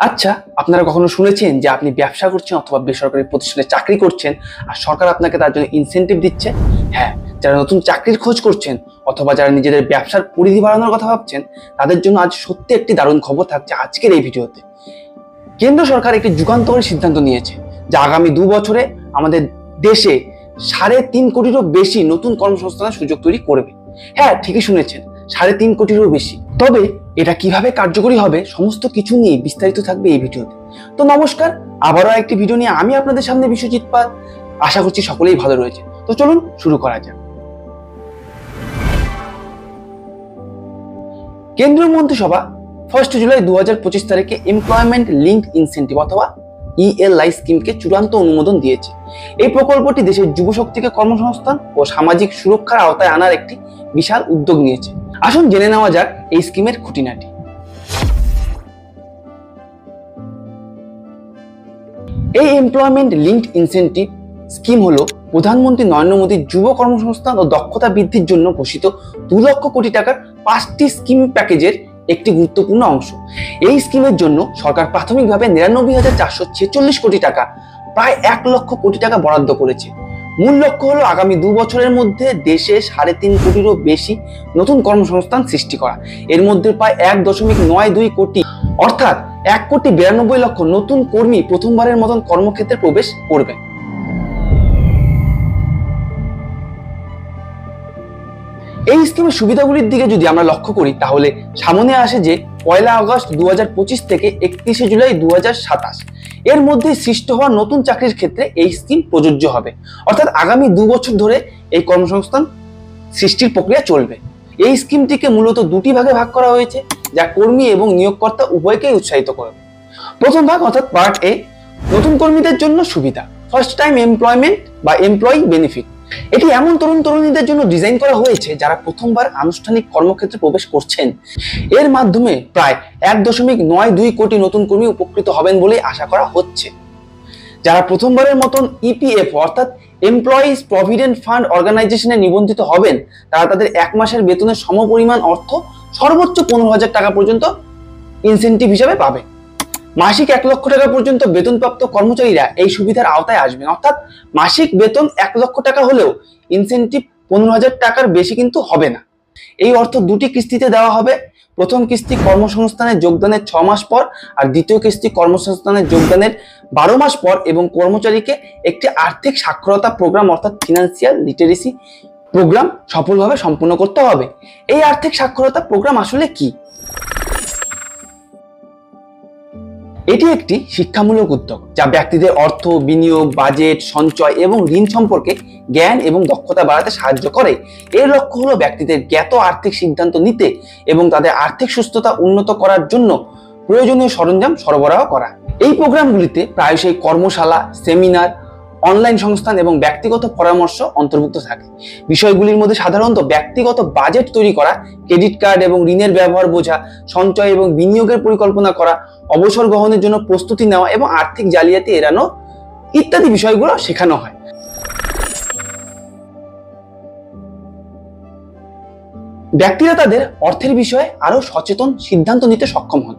আচ্ছা, আপনারা কখনো শুনেছেন যে আপনি ব্যবসা করছেন অথবা বেসরকারি প্রতিষ্ঠানে চাকরি করছেন আর সরকার আপনাকে তার জন্য ইনসেনটিভ দিচ্ছে? হ্যাঁ, যারা নতুন চাকরির খোঁজ করছেন অথবা যারা নিজেদের ব্যবসার পরিধি বাড়ানোর কথা ভাবছেন, তাদের জন্য আজ সত্যি একটি দারুণ খবর থাকছে আজকের এই ভিডিওতে। কেন্দ্র সরকার একটি যুগান্তকারী সিদ্ধান্ত নিয়েছে, যা আগামী 2 বছরে আমাদের দেশে 3.5 কোটিরও বেশি নতুন কর্মসংস্থানের সুযোগ তৈরি করবে। হ্যাঁ, ঠিকই শুনেছেন, 3.5 কোটিরও বেশি। তবে এটা কিভাবে কার্যকরী হবে, সমস্ত কিছু নিয়ে বিস্তারিত থাকবে এই ভিডিওতে। তো নমস্কার, আবারও একটি ভিডিও নিয়ে আমি আপনাদের সামনে বিশ্বজিৎ পাল। আশা করছি সকলেই ভালো রয়েছে। তো চলুন শুরু করা যাক। কেন্দ্রীয় মন্ত্রিসভা 1 জুলাই 2025 তারিখে এমপ্লয়মেন্ট লিঙ্কড ইনসেন্টিভ অথবা ELI স্কিমকে চূড়ান্ত অনুমোদন দিয়েছে। এই প্রকল্পটি দেশের যুবশক্তিকে কর্মসংস্থান ও সামাজিক সুরক্ষার আওতায় আনার একটি বিশাল উদ্যোগ নিয়েছে। আসুন জেনে নেওয়া যাক এই স্কিমের খুঁটিনাটি। এই এমপ্লয়মেন্ট লিঙ্কড ইনসেন্টিভ স্কিম হলো প্রধানমন্ত্রী নরেন্দ্র মোদীর যুব কর্মসংস্থান ও দক্ষতা বৃদ্ধির জন্য ঘোষিত 2 লক্ষ কোটি টাকার 5টি স্কিম প্যাকেজের একটি গুরুত্বপূর্ণ অংশ। এই স্কিমের জন্য সরকার প্রাথমিকভাবে 99,446 কোটি টাকা, প্রায় 1 লক্ষ কোটি টাকা বরাদ্দ করেছে। মূল লক্ষ্য হলো আগামী 2 বছরের মধ্যে দেশে 3.5 কোটিরও বেশি নতুন কর্মসংস্থান সৃষ্টি করা। এর মধ্যে প্রায় 1.92 কোটি অর্থাৎ 1,92,00,000 নতুন কর্মী প্রথমবারের মতন কর্মক্ষেত্রে প্রবেশ করবে। এই স্কিমের সুবিধাগুলির দিকে যদি আমরা লক্ষ্য করি, তাহলে সামনে আসে যে 1 আগস্ট 2025 থেকে 31 জুলাই 2027 এর মধ্যে সৃষ্টি হওয়া নতুন চাকরির ক্ষেত্রে এই স্কিম প্রযোজ্য হবে। অর্থাৎ আগামী 2 বছর ধরে এই কর্মসংস্থান সৃষ্টির প্রক্রিয়া চলবে। এই স্কিমটিকে মূলত 2টি ভাগে ভাগ করা হয়েছে, যা কর্মী এবং নিয়োগকর্তা উভয়কেই উৎসাহিত করবে। প্রথম ভাগ অর্থাৎ পার্ট এ, নতুন কর্মীদের জন্য সুবিধা, ফার্স্ট টাইম এমপ্লয়মেন্ট বা এমপ্লয়ি বেনিফিট। এটি এমন তরুণ তরুণীদের জন্য ডিজাইন করা হয়েছে যারা প্রথমবার আনুষ্ঠানিক কর্মক্ষেত্রে প্রবেশ করছেন। এর মাধ্যমে প্রায় 1.92 কোটি নতুন কর্মী উপকৃত হবেন বলে আশা করা হচ্ছে। যারা প্রথমবারের মতন EPF অর্থাৎ এমপ্লয়িজ প্রভিডেন্ট ফান্ড অর্গানাইজেশনে নিবন্ধিত হবেন, তারা তাদের 1 মাসের বেতনের সমপরিমাণ অর্থ সর্বোচ্চ 15,000 টাকা পর্যন্ত ইনসেন্টিভ হিসাবে পাবে। মাসিক 1 লক্ষ টাকা পর্যন্ত বেতনপ্রাপ্ত কর্মচারীরা এই সুবিধার আওতায় আসবেন। অর্থাৎ মাসিক বেতন 1 লক্ষ টাকা হলেও ইনসেন্টিভ 15,000 টাকার বেশি কিন্তু হবে না। এই অর্থ 2টি কিস্তিতে দেওয়া হবে। প্রথম কিস্তি কর্মসংস্থানে যোগদানের 6 মাস পর আর দ্বিতীয় কিস্তি কর্মসংস্থানে যোগদানের 12 মাস পর, এবং কর্মচারীকে একটি আর্থিক সাক্ষরতা প্রোগ্রাম অর্থাৎ ফিনান্সিয়াল লিটারেসি প্রোগ্রাম সফলভাবে সম্পূর্ণ করতে হবে। এই আর্থিক সাক্ষরতা প্রোগ্রাম আসলে কি? এটি একটি শিক্ষামূলক উদ্যোগ যা ব্যক্তিদের অর্থ, বিনিয়োগ, বাজেট, সঞ্চয় এবং ঋণ সম্পর্কে জ্ঞান এবং দক্ষতা বাড়াতে সাহায্য করে। এর লক্ষ্য হলো ব্যক্তিদের জ্ঞাত আর্থিক সিদ্ধান্ত নিতে এবং তাদের আর্থিক সুস্থতা উন্নত করার জন্য প্রয়োজনীয় সরঞ্জাম সরবরাহ করা। এই প্রোগ্রামগুলিতে প্রায়শই কর্মশালা, সেমিনার, অনলাইন সংস্থান এবং ব্যক্তিগত পরামর্শ অন্তর্ভুক্ত থাকে। বিষয়গুলির মধ্যে সাধারণত ব্যক্তিগত বাজেট তৈরি করা, ক্রেডিট কার্ড এবং ঋণের ব্যবহার বোঝা, সঞ্চয় এবং বিনিয়োগের পরিকল্পনা করা, অবসর গ্রহণের জন্য প্রস্তুতি নেওয়া এবং আর্থিক জালিয়াতি এড়ানো ইত্যাদি বিষয়গুলো শেখানো হয়। ব্যক্তিরা তাদের অর্থের বিষয়ে আরো সচেতন সিদ্ধান্ত নিতে সক্ষম হন।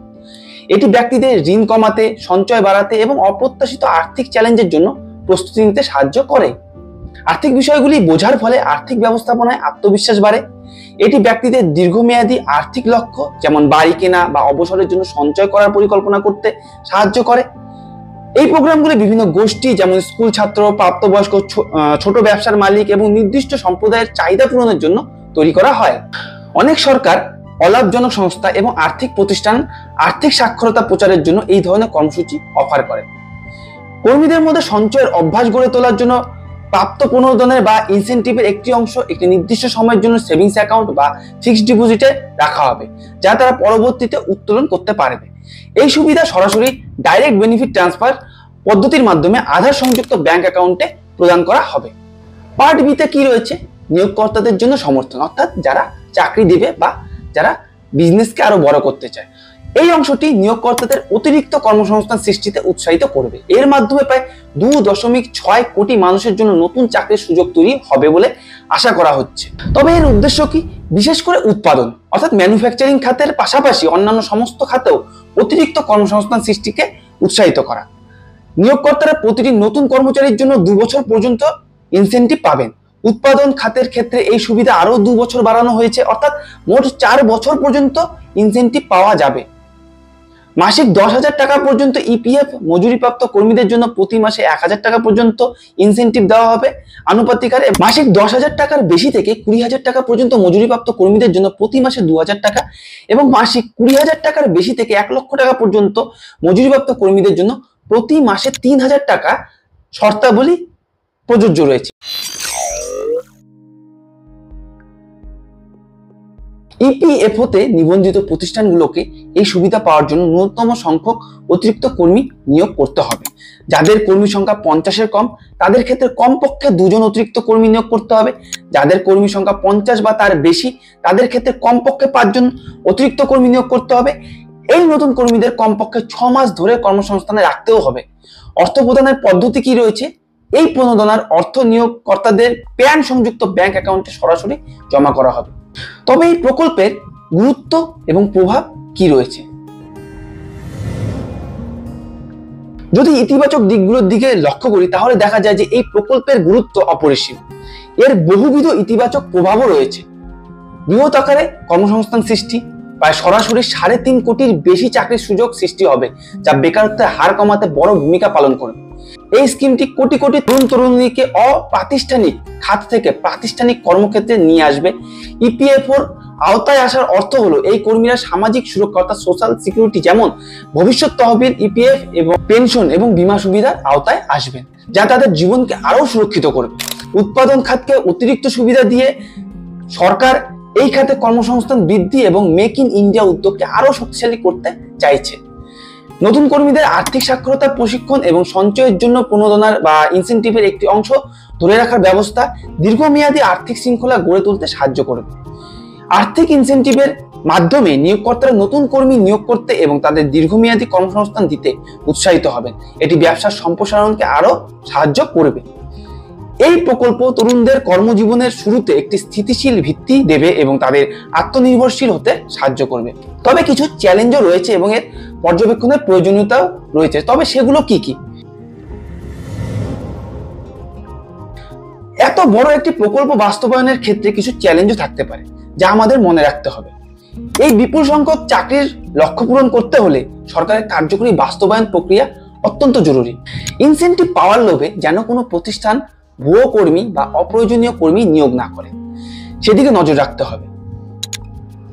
এটি ব্যক্তিদের ঋণ কমাতে, সঞ্চয় বাড়াতে এবং অপ্রত্যাশিত আর্থিক চ্যালেঞ্জের জন্য প্রস্তুতি নিতে সাহায্য করে। আর্থিক বিষয়গুলি বোঝার ফলে আর্থিক ব্যবস্থাপনায় আত্মবিশ্বাস বাড়ে। এটি ব্যক্তিদের দীর্ঘমেয়াদী আর্থিক লক্ষ্য যেমন বাড়ি কেনা বা অবসরের জন্য সঞ্চয় করার পরিকল্পনা করতে সাহায্য করে। এই প্রোগ্রামগুলি বিভিন্ন গোষ্ঠী যেমন স্কুল ছাত্র, প্রাপ্তবয়স্ক, ছোট ব্যবসার মালিক এবং নির্দিষ্ট সম্প্রদায়ের চাহিদা পূরণের জন্য তৈরি করা হয়। অনেক সরকার, অলাভজনক সংস্থা এবং আর্থিক প্রতিষ্ঠান আর্থিক সাক্ষরতা প্রচারের জন্য এই ধরনের কর্মসূচি অফার করে। কর্মীদের মধ্যে সঞ্চয়ের অভ্যাস গড়ে তোলার জন্য প্রাপ্ত পুনর্ধনের বা ইনসেন্টিভের একটি অংশ একটি নির্দিষ্ট সময়ের জন্য সেভিংস অ্যাকাউন্ট বা ফিক্সড ডিপোজিটে রাখা হবে, যা তারা পরবর্তীতে উত্তোলন করতে পারবে। এই সুবিধা সরাসরি ডাইরেক্ট বেনিফিট ট্রান্সফার পদ্ধতির মাধ্যমে আধার সংযুক্ত ব্যাংক অ্যাকাউন্টে প্রদান করা হবে। পার্ট বিতে কি রয়েছে? নিয়োগকর্তাদের জন্য সমর্থন, অর্থাৎ যারা চাকরি দিবে বা যারা বিজনেসকে আরো বড় করতে চায়। এই অংশটি নিয়োগকর্তাদের অতিরিক্ত কর্মসংস্থান সৃষ্টিতে উৎসাহিত করবে। এর মাধ্যমে প্রায় 2.6 কোটি মানুষের জন্য নতুন চাকরির সুযোগ তৈরি হবে বলে আশা করা হচ্ছে। তবে এর উদ্দেশ্য কি? বিশেষ করে উৎপাদন অর্থাৎ ম্যানুফ্যাকচারিং খাতের পাশাপাশি অন্যান্য সমস্ত খাতেও অতিরিক্ত কর্মসংস্থান সৃষ্টিকে উৎসাহিত করা। নিয়োগকর্তারা প্রতিটি নতুন কর্মচারীর জন্য 2 বছর পর্যন্ত ইনসেনটিভ পাবেন। উৎপাদন খাতের ক্ষেত্রে এই সুবিধা আরো 2 বছর বাড়ানো হয়েছে, অর্থাৎ মোট 4 বছর পর্যন্ত ইনসেনটিভ পাওয়া যাবে। মাসিক 10,000 টাকা পর্যন্ত ইপিএফ মজুরিপ্রাপ্ত কর্মীদের জন্য প্রতি মাসে 1,000 টাকা পর্যন্ত ইনসেনটিভ দেওয়া হবে আনুপাতিক হারে। মাসিক 10,000 টাকার বেশি থেকে 20,000 টাকা পর্যন্ত মজুরিপ্রাপ্ত কর্মীদের জন্য প্রতি মাসে 2,000 টাকা এবং মাসিক 20,000 টাকার বেশি থেকে 1 লক্ষ টাকা পর্যন্ত মজুরিপ্রাপ্ত কর্মীদের জন্য প্রতি মাসে 3,000 টাকা শর্তাবলী প্রযোজ্য রয়েছে। ইপিএফওতে নিবন্ধিত প্রতিষ্ঠানগুলোকে এই সুবিধা পাওয়ার জন্য ন্যূনতম সংখ্যক অতিরিক্ত কর্মী নিয়োগ করতে হবে। যাদের কর্মী সংখ্যা 50-এর কম তাদের ক্ষেত্রে কমপক্ষে 2 জন অতিরিক্ত কর্মী নিয়োগ করতে হবে। যাদের কর্মী সংখ্যা 50 বা তার বেশি তাদের ক্ষেত্রে কমপক্ষে 5 জন অতিরিক্ত কর্মী নিয়োগ করতে হবে। এই নতুন কর্মীদের কমপক্ষে 6 মাস ধরে কর্মসংস্থানে রাখতেও হবে। অর্থ প্রদানের পদ্ধতি কি রয়েছে? এই প্রণোদনার অর্থ নিয়োগকর্তাদের প্যান সংযুক্ত ব্যাংক অ্যাকাউন্টে সরাসরি জমা করা হবে। তবে এই প্রকল্পের গুরুত্ব এবং প্রভাব কি রয়েছে? যদি ইতিবাচক দিকগুলোর দিকে লক্ষ্য করি তাহলে দেখা যায় যে এই প্রকল্পের গুরুত্ব অপরিসীম। এর বহুবিধ ইতিবাচক প্রভাবও রয়েছে। বৃহৎ আকারে কর্মসংস্থান সৃষ্টি, প্রায় সরাসরি 3.5 কোটির বেশি চাকরির সুযোগ সৃষ্টি হবে, যা বেকারত্বের হার কমাতে বড় ভূমিকা পালন করবে। এই স্কিমটি কোটি কোটি তরুণ তরুণীকে অপ্রাতিষ্ঠানিক খাত থেকে প্রাতিষ্ঠানিক কর্মক্ষেত্রে নিয়ে আসবে। ইপিএফওর আওতায় আসার অর্থ হলো এই কর্মীরা সামাজিক সুরক্ষা অর্থাৎ সোশ্যাল সিকিউরিটি যেমন ভবিষ্যৎ তহবিল, ইপিএফ এবং পেনশন এবং বীমা সুবিধার আওতায় আসবেন, যা তাদের জীবনকে আরো সুরক্ষিত করবে। উৎপাদন খাতকে অতিরিক্ত সুবিধা দিয়ে সরকার এই খাতে কর্মসংস্থান বৃদ্ধি এবং মেক ইন ইন্ডিয়া উদ্যোগকে আরো শক্তিশালী করতে চাইছে। নতুন কর্মীদের আর্থিক সাক্ষরতা প্রশিক্ষণ এবং সঞ্চয়ের জন্য প্রণোদনার বা ইনসেনটিভের একটি অংশ ধরে রাখার ব্যবস্থা দীর্ঘমেয়াদী আর্থিক শৃঙ্খলা গড়ে তুলতে সাহায্য করবে। আর্থিক ইনসেনটিভের মাধ্যমে নিয়োগকর্তারা নতুন কর্মী নিয়োগ করতে এবং তাদের দীর্ঘমেয়াদী কর্মসংস্থান দিতে উৎসাহিত হবেন। এটি ব্যবসার সম্প্রসারণকে আরো সাহায্য করবে। এই প্রকল্প তরুণদের কর্মজীবনের শুরুতে একটি স্থিতিশীল ভিত্তি দেবে এবং তাদের আত্মনির্ভরশীল হতে সাহায্য করবে। তবে কিছু চ্যালেঞ্জও রয়েছে এবং এর পর্যবেক্ষণের প্রয়োজনীয়তাও রয়েছে। তবে সেগুলো কি কি? এত বড় একটি প্রকল্প বাস্তবায়নের ক্ষেত্রে কিছু চ্যালেঞ্জও থাকতে পারে, যা আমাদের মনে রাখতে হবে। এই বিপুল সংখ্যক চাকরির লক্ষ্য পূরণ করতে হলে সরকারের কার্যকরী বাস্তবায়ন প্রক্রিয়া অত্যন্ত জরুরি। ইনসেনটিভ পাওয়ার লোভে যেন কোনো প্রতিষ্ঠান ভুয়ো কর্মী বা অপ্রয়োজনীয় কর্মী নিয়োগ না করে, সেদিকে নজর রাখতে হবে।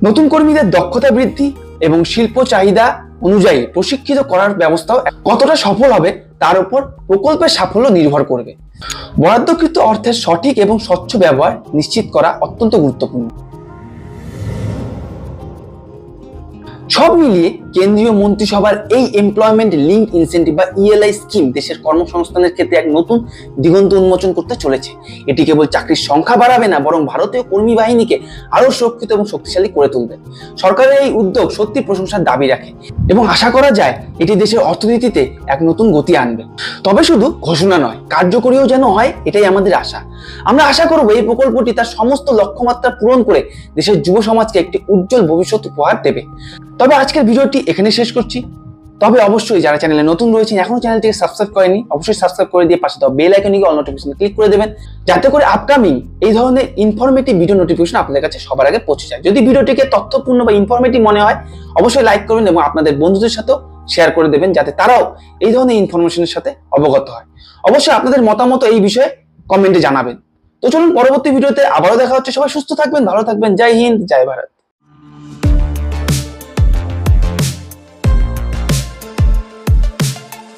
নতুন কর্মীদের দক্ষতা বৃদ্ধি এবং শিল্প চাহিদা অনুযায়ী প্রশিক্ষিত করার ব্যবস্থাও কতটা সফল হবে তার উপর প্রকল্পের সাফল্য নির্ভর করবে। বরাদ্দকৃত অর্থের সঠিক এবং স্বচ্ছ ব্যবহার নিশ্চিত করা অত্যন্ত গুরুত্বপূর্ণ। সব মিলিয়ে কেন্দ্রীয় মন্ত্রিসভার এই এমপ্লয়মেন্ট লিঙ্ক ইনসেন্টিভ বা ইএলআই স্কিম দেশের কর্মসংস্থানের ক্ষেত্রে এক নতুন দিগন্ত উন্মোচন করতে চলেছে। এটি কেবল চাকরির সংখ্যা বাড়াবে না, বরং ভারতীয় কর্মী বাহিনীকে আরো সুরক্ষিত এবং শক্তিশালী করে তুলবে। সরকারের এই উদ্যোগ সত্যি প্রশংসার দাবি রাখে এবং আশা করা যায় এটি দেশের অর্থনীতিতে এক নতুন গতি আনবে। তবে শুধু ঘোষণা নয়, কার্যকরীও যেন হয়, এটাই আমাদের আশা। আমরা আশা করব এই প্রকল্পটি তার সমস্ত লক্ষ্যমাত্রা পূরণ করে দেশের যুব সমাজকে একটি উজ্জ্বল ভবিষ্যৎ উপহার দেবে। তবে আজকের ভিডিওটি এখানে শেষ করছি। তবে অবশ্যই যারা চ্যানেলে নতুন রয়েছেন, এখনো চ্যানেলটিকে সাবস্ক্রাইব করেনি, অবশ্যই সাবস্ক্রাইব করে দিয়ে পাশে দেওয়া বেল আইকনে গিয়ে অল নোটিফিকেশনে ক্লিক করে দেবেন, যাতে করে আপকামিং এই ধরনের ইনফরমেটিভ ভিডিও নোটিফিকেশন আপনাদের কাছে সবার আগে পৌঁছে যায়। যদি ভিডিওটিকে তথ্যপূর্ণ বা ইনফরমেটিভ মনে হয় অবশ্যই লাইক করবেন এবং আপনাদের বন্ধুদের সাথেও শেয়ার করে দেবেন, যাতে তারাও এই ধরনের ইনফরমেশনের সাথে অবগত হয়। অবশ্যই আপনাদের মতামত এই বিষয়ে কমেন্টে জানাবেন। তো চলুন পরবর্তী ভিডিওতে আবারও দেখা হচ্ছে। সবাই সুস্থ থাকবেন, ভালো থাকবেন। জয় হিন্দ, জয় ভারত।